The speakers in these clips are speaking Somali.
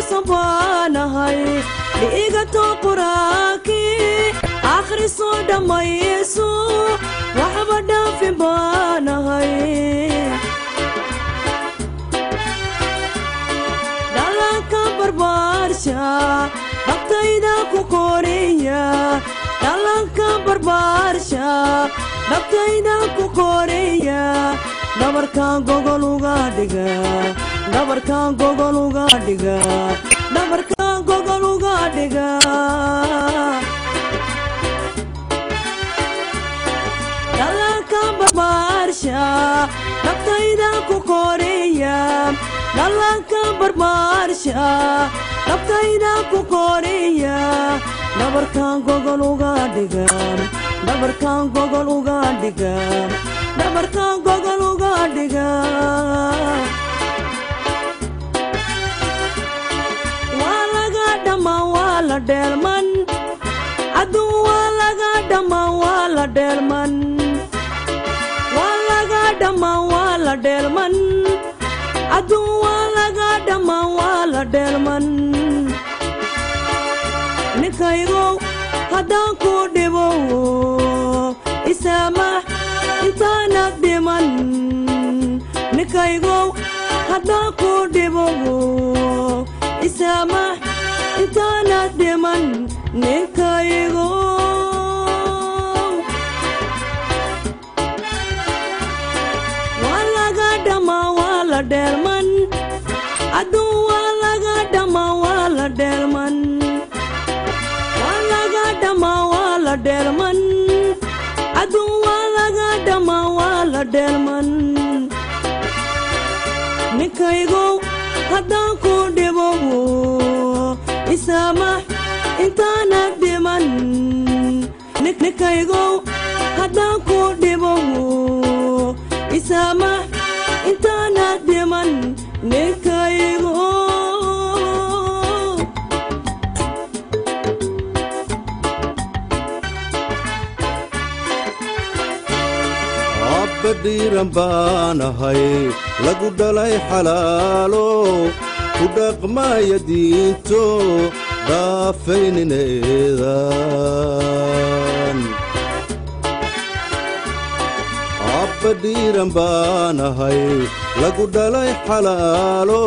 صبانا هاي لإيقاتو قراكي آخر صودا ما يسوع وحبدا في بانا هاي دالكا بربارشا بقتايدا كوكوريا دالكا بربارشا بقتايدا كوكوريا Nabarkan gogoluga diga Nabarkan gogoluga diga Nabarkan gogoluga diga Dalankan barbarsha Nabtayda ku koreya Dalankan barbarsha Nabtayda ku koreya Nabarkan gogoluga diga Nabarkan gogoluga diga Nabarkan gogoluga diga Walaga dama wala delman Adu walaga dama wala delman Walaga dama wala delman Adu walaga dama wala delman Nikaygo hadan ku debo Isamah Intana deman Nikaygo hada ku debo Isama intana deman Nikaygo Walaga dama wala derman Adu walaga dama wala derman Walaga dama wala derman Adu walaga dama wala derman Nikaygo hadan ku debo Isama intana deman Nikaygo hadan ku debo Isama intana deman Nikaygo Badiran baanahay lagu dhalay xalaalo ku dhaqmaya diinto dhaafaynineedan Badiran baanahay lagu dhalay xalaalo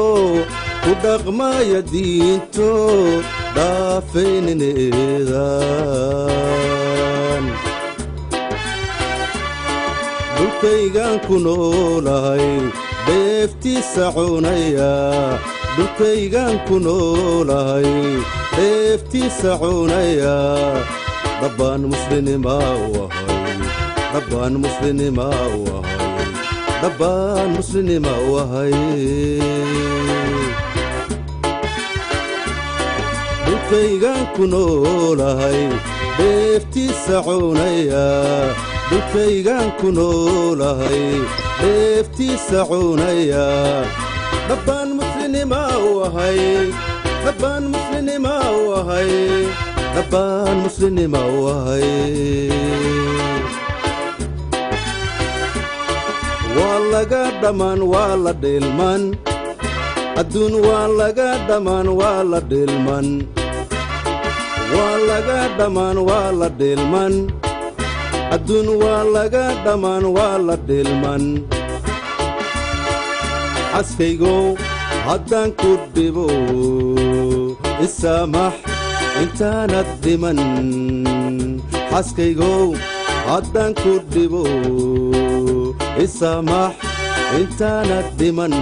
ku dhaqmaya diinto dhaafaynineedan Dulkaygan ku noolahay deeftiisa cunaya Dulkaygan ku noolahay deeftiisa cunaya Dhabbaan muslinima wahay Dhabbaan muslinima wahay Dhabbaan muslinima wahay Dulkaygan ku noolahay deeftiisa cunaya Dulkaygan ku noolahay deeftiisa cunaya Dhabbaan muslinima wahay Dhabbaan muslinima wahay Dhabbaan muslinima wahay Walaga dhamaan wala dhelman Adduun walaga dhamaan wala dhelman Walaga dhamaan wala dhelman Adduun walaga dhamaan wala dhelman Xaskaygo haddaan ku dhibo Isamax intaanad dhiman Xaskaygo haddaan ku dhibo Isamax intaanad dhiman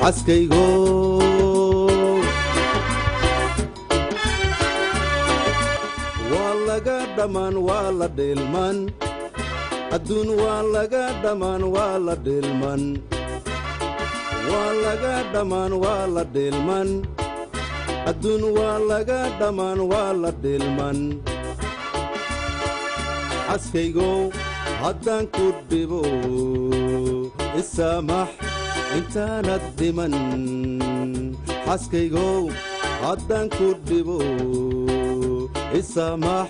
Xaskaygo walaga dhamaan wala dhelman Adduun walaga dhamaan wala dhelman Walaga dhamaan wala dhelman Adduun walaga dhamaan wala dhelman Xaskaygo haddaan ku dhibo Isamax intaanad dhiman Xaskaygo haddaan ku dhibo Isamax